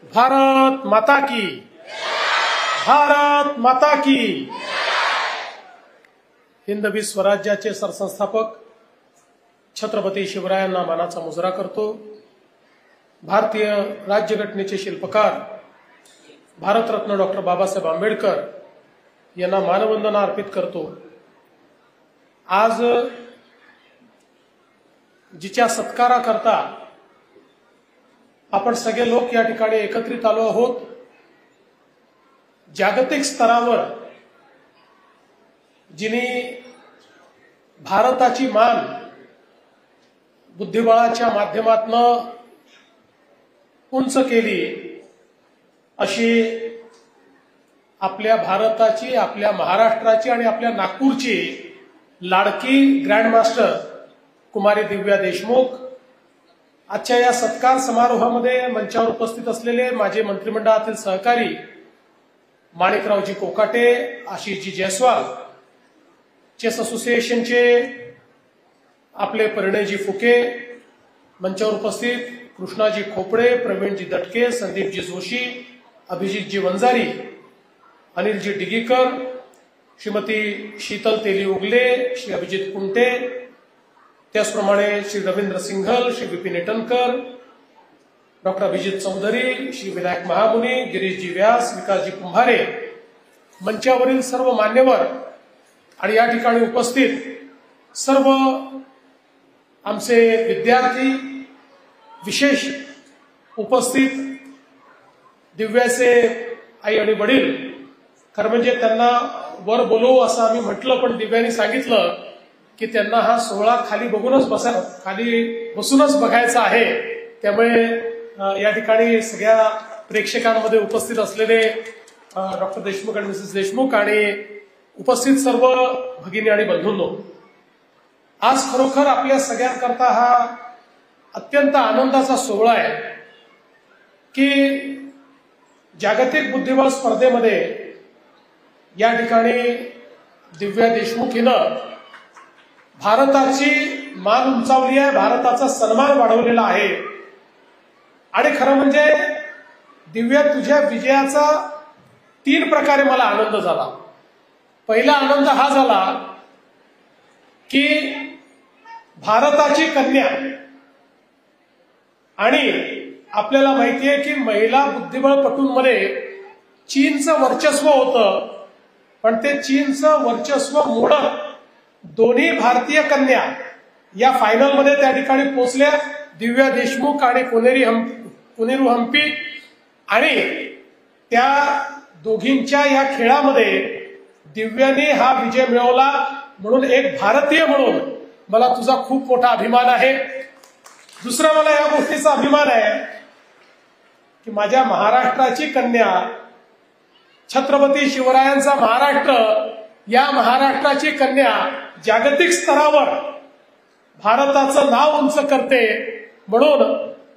भारत माता की, भारत माता की। हिंदवी स्वराज्याचे सरसंस्थापक छत्रपती शिवरायांना मानाचा मुजरा करतो। भारतीय राज्यघटनेचे शिल्पकार भारतरत्न डॉक्टर बाबासाहेब आंबेडकर यांना मानवंदना अर्पित करतो। आज जिच्या सत्काराकरता आपण सगळे लोक या ठिकाणी एकत्रित आलो आहोत, जागतिक स्तरावर जिने भारताची मान बुद्धिबळाच्या माध्यमातून उंच केली, अशी आपल्या भारताची, आपल्या महाराष्ट्राची आणि आपल्या नागपूरची लाडकी ग्रँडमास्टर कुमारी दिव्या देशमुख आजच्या या सत्कार समारोहामध्ये मंचावर उपस्थित असलेले माझे मंत्रिमंडळातील सहकारी माणिकरावजी कोकाटे, आशिषजी जयस्वाल, चेस असोसिएशनचे आपले परिणयजी फुके, मंचावर उपस्थित कृष्णाजी खोपडे, प्रवीणजी दटके, संदीपजी जोशी, अभिजितजी वंजारी, अनिलजी डिगीकर, श्रीमती शीतल तेली उगले, श्री अभिजित कुंटे, त्याचप्रमाणे श्री रवींद्र सिंघल, श्री विपिन इटनकर, डॉक्टर अभिजित चौधरी, श्री विनायक महामुनी, गिरीशजी व्यास, विकासजी कुंभारे, मंचावरील सर्व मान्यवर आणि या ठिकाणी उपस्थित सर्व आमचे विद्यार्थी, विशेष उपस्थित दिव्याचे आई आणि वडील। खरं म्हणजे त्यांना वर बोलवू असं आम्ही म्हटलं, पण दिव्याने सांगितलं की त्यांना हा सोहळा खाली बसूनच बघायचा आहे। त्यामुळे या ठिकाणी सगळ्या प्रेक्षकांमध्ये उपस्थित असलेले डॉक्टर देशमुख आणि मिसेस देशमुख आणि उपस्थित सर्व भगिनी आणि बंधूंनो, आज खरोखर आपल्या सगळ्यांकरता हा अत्यंत आनंदाचा सोहळा आहे की जागतिक बुद्धिबळ स्पर्धेमध्ये या ठिकाणी दिव्या देशमुख हिनं भारताची मान उंचावली आहे, भारताचा सन्मान वाढवलेला आहे। आणि खरं म्हणजे दिव्या, तुझ्या विजयाचा 3 प्रकारे मला आनंद झाला। पहिला आनंद हा झाला की भारताची कन्या, आणि आपल्याला माहिती आहे की महिला बुद्धिबळपटूंमध्ये चीनचं वर्चस्व होतं, पण ते चीनचं वर्चस्व मोडत दोन्ही भारतीय कन्या या फायनलमध्ये त्या ठिकाणी पोहोचल्या, दिव्या देशमुख आणि कोनेरू हम्पी। आणि त्या दोघींच्या या खेळामध्ये दिव्याने हा विजय मिळवला, म्हणून एक भारतीय म्हणून मला तुझा खूप मोठा अभिमान आहे। दुसरा मला या गोष्टीचा अभिमान आहे की माझ्या महाराष्ट्राची कन्या, छत्रपती शिवरायांचा महाराष्ट्र, या महाराष्ट्राची कन्या जागतिक स्तरावर भारताचं नाव उंच करते, म्हणून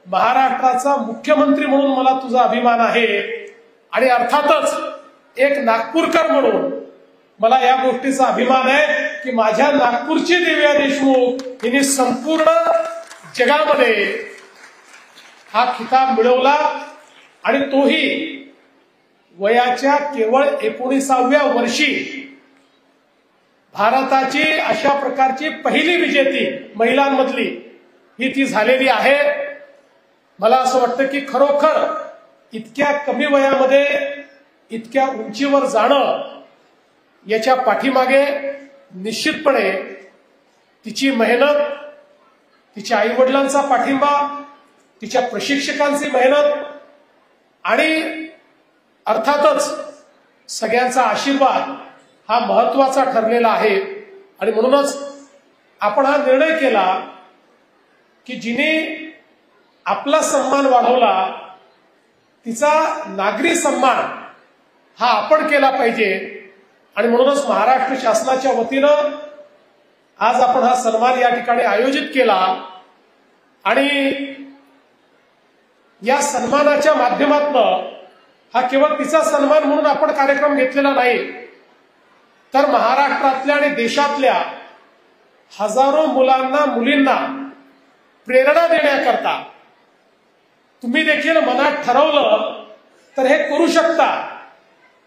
महाराष्ट्राचा मुख्यमंत्री म्हणून मला तुझा अभिमान आहे। आणि अर्थातच एक नागपूरकर म्हणून मला या गोष्टीचा अभिमान आहे की माझ्या नागपूरची दिव्या देशमुख हिने संपूर्ण जगामध्ये हा खिताब मिळवला, आणि तोही वयाच्या केवळ 19व्या वर्षी। भारताची अशा प्रकारची पहिली विजेती महिलांमधली ही ती झालेली आहे। मला असं वाटतं की खरोखर इतक्या कमी वयामध्ये इतक्या उंचीवर जाणं, याच्या पाठीमागे निश्चितपणे तिची मेहनत, तिच्या आईवडिलांचा पाठिंबा, तिच्या प्रशिक्षकांची मेहनत आणि अर्थातच सगळ्यांचा आशीर्वाद हा महत्वाचा ठरलेला आहे। आणि म्हणूनच आपण हा निर्णय केला की जिने आपला सन्मान वाढवला, तिचा नागरी सन्मान हा आपण केला पाहिजे। आणि म्हणूनच महाराष्ट्र शासनाच्या वतीनं आज आपण हा सन्मान या ठिकाणी आयोजित केला, आणि या सन्मानाच्या माध्यमातून हा केवळ तिचा सन्मान म्हणून आपण कार्यक्रम घेतलेला नाही, तर महाराष्ट्रातल्या आणि देशातल्या हजारो मुलांना, मुलींना प्रेरणा देण्याकरता तुम्ही देखील मनात ठरवलं तर हे करू शकता.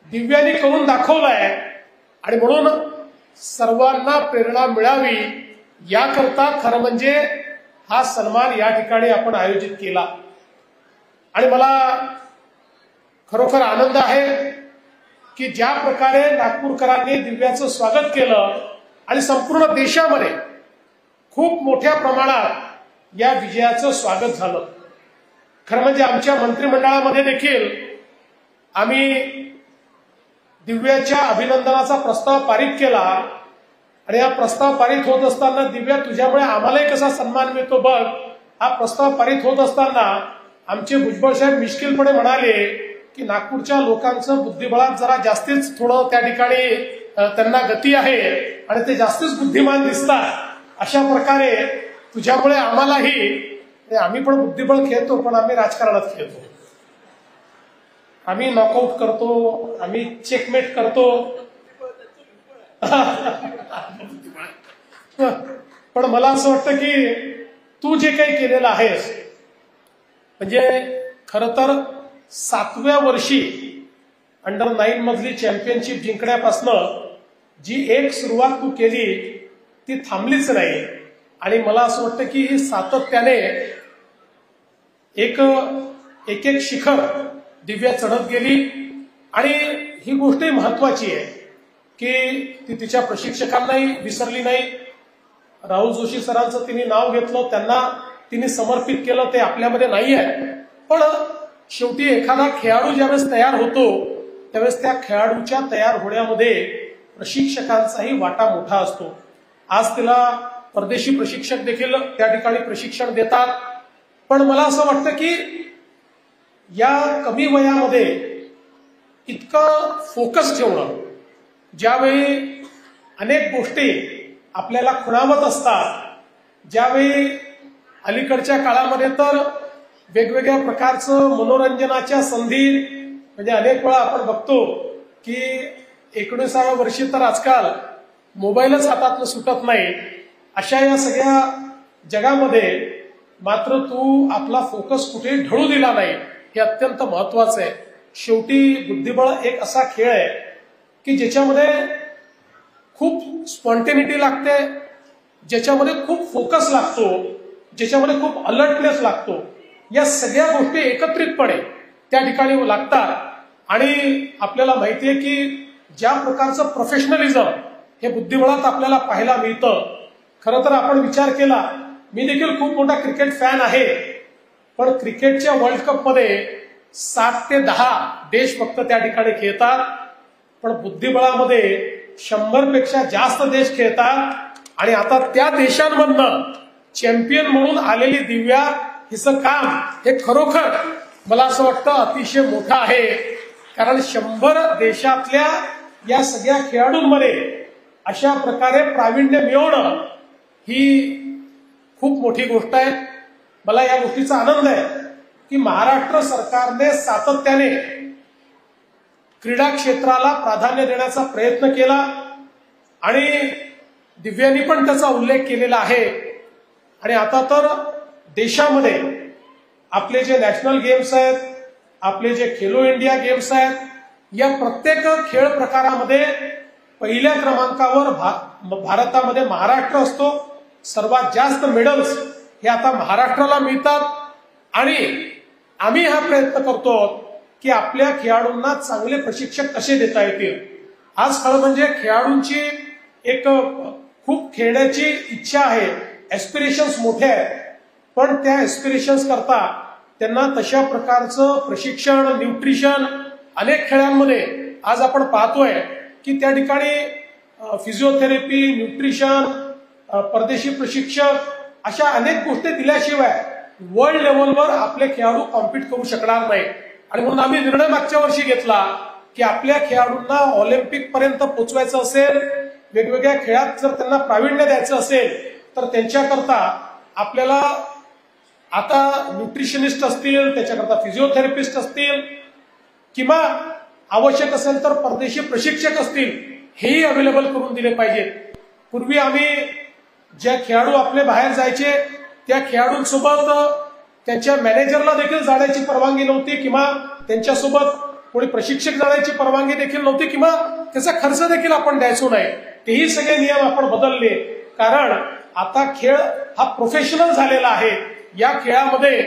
दिव्यांनी करून दाखवलंय आणि म्हणून सर्वांना प्रेरणा मिळावी याकरता खरं म्हणजे हा सन्मान या ठिकाणी आपण आयोजित केला. आणि मला खरोखर आनंद आहे की ज्या प्रकारे नागपूरकरांनी दिव्याचं स्वागत केलं आणि संपूर्ण देशामध्ये खूप मोठ्या प्रमाणात या विजयाचं स्वागत झालं. खरं म्हणजे आमच्या मंत्रिमंडळामध्ये देखील आम्ही दिव्याच्या अभिनंदनाचा प्रस्ताव पारित केला आणि हा प्रस्ताव पारित होत असताना, दिव्या तुझ्यामुळे आम्हालाही कसा सन्मान मिळतो बघ, हा प्रस्ताव पारित होत असताना आमचे भुजबळ साहेब मिश्किलपणे म्हणाले की नागपूरच्या लोकांचं बुद्धिबळात जरा जास्तीच थोडं त्या ठिकाणी त्यांना गती आहे आणि ते जास्तीच बुद्धिमान दिसतात. अशा प्रकारे तुझ्यामुळे आम्हालाही, आम्ही पण बुद्धिबळ खेळतो पण आम्ही राजकारणात खेळतो, आम्ही नॉकआउट करतो, आम्ही चेकमेट करतो. पण मला असं वाटतं की तू जे काही केलेलं आहेस, म्हणजे खरं तर 7व्या वर्षी अंडर-9 मधली चॅम्पियनशिप जिंकण्यापासनं जी एक सुरुवात तू केली ती थांबलीच नाही. आणि मला असं वाटतं की ही सातत्याने एक शिखर दिव्या चढत गेली. आणि ही गोष्ट महत्वाची आहे की ती तिच्या प्रशिक्षकांनाही विसरली नाही. राहुल जोशी सरांचं तिने नाव घेतलं, त्यांना तिने समर्पित केलं, ते आपल्यामध्ये नाही आहे. पण शेवटी एखादा खेळाडू ज्यावेळेस तयार होतो त्यावेळेस त्या खेळाडूच्या तयार होण्यामध्ये प्रशिक्षकांचाही वाटा मोठा असतो. आज तिला परदेशी प्रशिक्षक देखील त्या ठिकाणी प्रशिक्षण देतात. पण मला असं वाटतं की या कमी वयामध्ये इतकं फोकस ठेवणं, ज्यावेळी अनेक गोष्टी आपल्याला खुणावत असतात, ज्यावेळी अलीकडच्या काळामध्ये तर वेगवेगळ्या प्रकारचं मनोरंजनाच्या संधी, म्हणजे अनेक वेळा आपण बघतो की 19व्या वर्षी तर आजकाल मोबाईलच हातातनं सुटत नाही. अशा या सगळ्या जगामध्ये मात्र तू आपला फोकस कुठे ढळू दिला नाही, हे अत्यंत महत्वाचं आहे. शेवटी बुद्धिबळ एक असा खेळ आहे की ज्याच्यामध्ये खूप स्पॉन्टेनिटी लागते, ज्याच्यामध्ये खूप फोकस लागतो, ज्याच्यामध्ये खूप अलर्टनेस लागतो. या सगळ्या गोष्टी एकत्रितपणे त्या ठिकाणी लागतात. आणि आपल्याला माहितीये की ज्या प्रकारचं प्रोफेशनलिझम हे बुद्धिबळात आपल्याला पाहायला मिळतं. खरं तर आपण विचार केला, मी देखील खूप मोठा क्रिकेट फॅन आहे, पण क्रिकेटच्या वर्ल्ड कपमध्ये 7 ते 10 देश फक्त त्या ठिकाणी खेळतात. पण बुद्धिबळामध्ये 100 पेक्षा जास्त देश खेळतात. आणि आता त्या देशांमधनं चॅम्पियन म्हणून आलेली दिव्या, हिचं काम हे खरोखर मला असं वाटतं अतिशय मोठं आहे. कारण 100 देशातल्या या सगळ्या खेळाडूंमध्ये अशा प्रकारे प्रावीण्य मिळवणं ही खूप मोठी गोष्ट आहे. मला या गोष्टीचा आनंद आहे की महाराष्ट्र सरकारने सातत्याने क्रीडा क्षेत्राला प्राधान्य देण्याचा प्रयत्न केला आणि दिव्यांनी पण त्याचा उल्लेख केलेला आहे. आणि आता तर देशामध्ये आपले जे नॅशनल गेम्स आहेत, आपले जे खेलो इंडिया गेम्स आहेत, या प्रत्येक खेळ प्रकारामध्ये पहिल्या क्रमांकावर भारतामध्ये महाराष्ट्र असतो. सर्वात जास्त मेडल्स हे आता महाराष्ट्राला मिळतात. आणि आम्ही हा प्रयत्न करतो की आपल्या खेळाडूंना चांगले प्रशिक्षक कसे देता येतील. आज खरं म्हणजे खेळाडूंची एक खूप खेळण्याची इच्छा आहे, ऍस्पिरेशन्स मोठे आहेत, पण त्या ऍस्पिरेशन्स करता त्यांना तशा प्रकारचं प्रशिक्षण, न्यूट्रिशन अनेक खेळांमध्ये आज आपण पाहतोय की त्या ठिकाणी फिजिओथेरपी, न्यूट्रिशन, परदेशी प्रशिक्षक अशा अनेक गोष्टी दिल्याशिवाय वर्ल्ड लेवलवर आपले खेळाडू कॉम्पीट करू शकणार नाही. आणि म्हणून आम्ही निर्णय मागच्या वर्षी घेतला की आपल्या खेळाडूंना ऑलिम्पिक पर्यंत पोहोचवायचं असेल, वेगवेगळ्या खेळात जर त्यांना प्रावीण्य द्यायचं असेल तर त्यांच्याकरता आपल्याला आता न्यूट्रिशनिस्ट असतील, त्याच्याकरता फिजिओथेरपिस्ट असतील, किंवा आवश्यक असेल तर परदेशी प्रशिक्षक असतील, हेही अवेलेबल करून दिले पाहिजेत. पूर्वी आम्ही ज्या खेळाडू आपले बाहेर जायचे त्या खेळाडूंसोबत त्यांच्या मॅनेजरला देखील जाण्याची परवानगी नव्हती किंवा त्यांच्यासोबत कोणी प्रशिक्षक जाण्याची परवानगी देखील नव्हती किंवा त्याचा खर्च देखील आपण द्यायचो नाही. तेही सगळे नियम आपण बदलले, कारण आता खेळ हा प्रोफेशनल झालेला आहे. या खेळामध्ये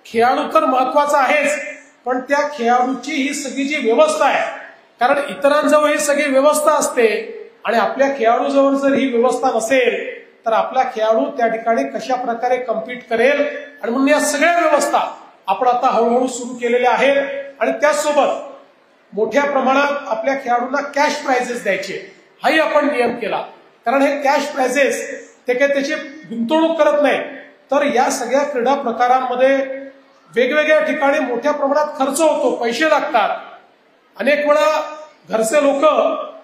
खेळाडू तर महत्वाचा आहेच, पण त्या खेळाडूची ही सगळी जी व्यवस्था आहे, कारण इतरांजवळ ही सगळी व्यवस्था असते आणि आपल्या खेळाडूजवळ जर ही व्यवस्था नसेल तर आपला खेळाडू त्या ठिकाणी कशा प्रकारे कम्पीट करेल. आणि म्हणून या सगळ्या व्यवस्था आपण आता हळूहळू सुरू केलेल्या आहेत. आणि त्याचसोबत मोठ्या प्रमाणात आपल्या खेळाडूंना कॅश प्राइजेस द्यायचे, हाही आपण नियम केला. कारण हे कॅश प्राइजेस ते काही त्याची गुंतवणूक करत नाही, तर या सगळ्या क्रीडा प्रकारांमध्ये वेगवेगळ्या ठिकाणी मोठ्या प्रमाणात खर्च होतो, पैसे लागतात. अनेक वेळा घरचे लोक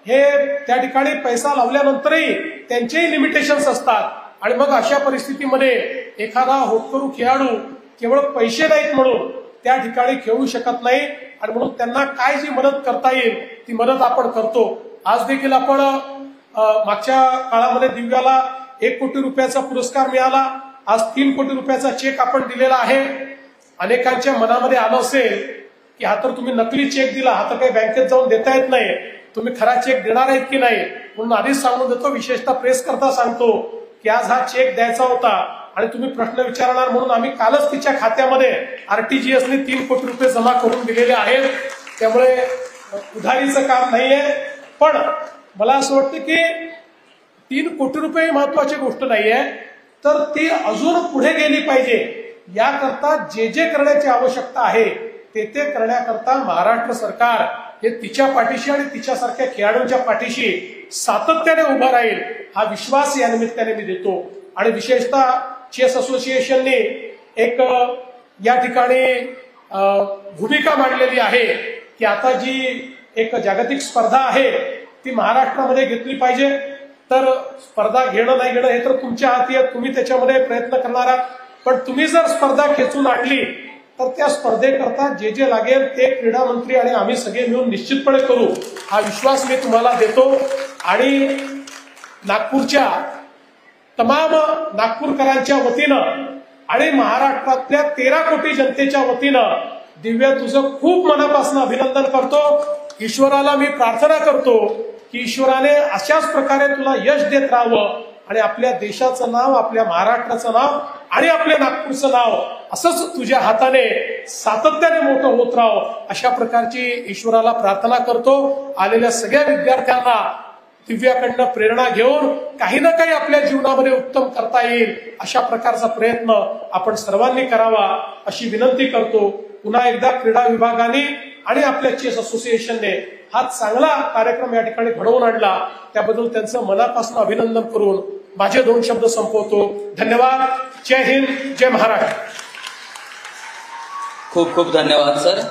हे त्या ठिकाणी पैसा लावल्यानंतरही त्यांचेही लिमिटेशन्स असतात आणि मग अशा परिस्थितीमध्ये एखादा होतकरू खेळाडू केवळ पैसे नाहीत म्हणून त्या ठिकाणी खेळू शकत नाही. आणि म्हणून त्यांना काय जी मदत करता येईल ती मदत आपण करतो. आज देखील आपण मागच्या काळामध्ये दिव्याला 1 कोटी रुपयाचा पुरस्कार मिळाला. आज 3 कोटी रुपयाचा चेक आपण दिलेला आहे. अनेकांच्या मनामध्ये आलं असेल की हा तर तुम्ही नकली चेक दिला, हा तर काही बँकेत जाऊन देता येत नाही, तुम्ही खरा चेक देणार आहेत की नाही. म्हणून आधीच सांगून देतो, विशेषतः प्रेस करता सांगतो की आज हा चेक द्यायचा होता आणि तुम्ही प्रश्न विचारणार म्हणून आम्ही कालच तिच्या खात्यामध्ये आरटीजीएसने 3 कोटी रुपये जमा करून दिलेले आहेत. त्यामुळे उधारीचं काम नाहीये. पण मला असं वाटतं की 3 कोटी रुपये महत्वाची गोष्ट नाहीये, तर ती अजून पुढे गेली पाहिजे. याकरता जे जे करण्याची आवश्यकता आहे ते करण्याकरता महाराष्ट्र सरकार हे तिच्या पाठीशी आणि तिच्यासारख्या खेळाडूंच्या पाठीशी सातत्याने उभा राहील, हा विश्वास या निमित्ताने मी देतो. आणि विशेषतः चेस असोसिएशनने एक या ठिकाणी भूमिका मांडलेली आहे की आता जी एक जागतिक स्पर्धा आहे ती महाराष्ट्रामध्ये घेतली पाहिजे. तर स्पर्धा घेणं नाही घेणं हे तर तुमच्या हाती आहे, तुम्ही त्याच्यामध्ये प्रयत्न करणार आहात. पण तुम्ही जर स्पर्धा खेचून आणली तर त्या स्पर्धेकरता जे जे लागेल ते क्रीडा मंत्री आणि आम्ही सगळे मिळून निश्चितपणे करू, हा विश्वास मी तुम्हाला देतो. आणि नागपूरच्या तमाम नागपूरकरांच्या वतीनं आणि महाराष्ट्रातल्या 13 कोटी जनतेच्या वतीनं दिव्या तुझं खूप मनापासून अभिनंदन करतो. ईश्वराला मी प्रार्थना करतो की ईश्वराने अशाच प्रकारे तुला यश देत राहावं आणि आपल्या देशाचं नाव, आपल्या महाराष्ट्राचं नाव आणि आपल्या नागपूरचं नाव असंच तुझ्या हाताने सातत्याने मोठं होत राहावं, अशा प्रकारची ईश्वराला प्रार्थना करतो. आलेल्या सगळ्या विद्यार्थ्यांना दिव्याकडनं प्रेरणा घेऊन काही ना काही आपल्या जीवनामध्ये उत्तम करता येईल अशा प्रकारचा प्रयत्न आपण सर्वांनी करावा अशी विनंती करतो. पुन्हा एकदा क्रीडा विभागाने आणि आपल्या चेस असोसिएशनने हा चांगला कार्यक्रम या ठिकाणी घडवून आणला, त्याबद्दल त्यांचं मनापासून अभिनंदन करून माझे 2 शब्द संपवतो. धन्यवाद. जय हिंद, जय महाराष्ट्र. खूप खूप धन्यवाद सर.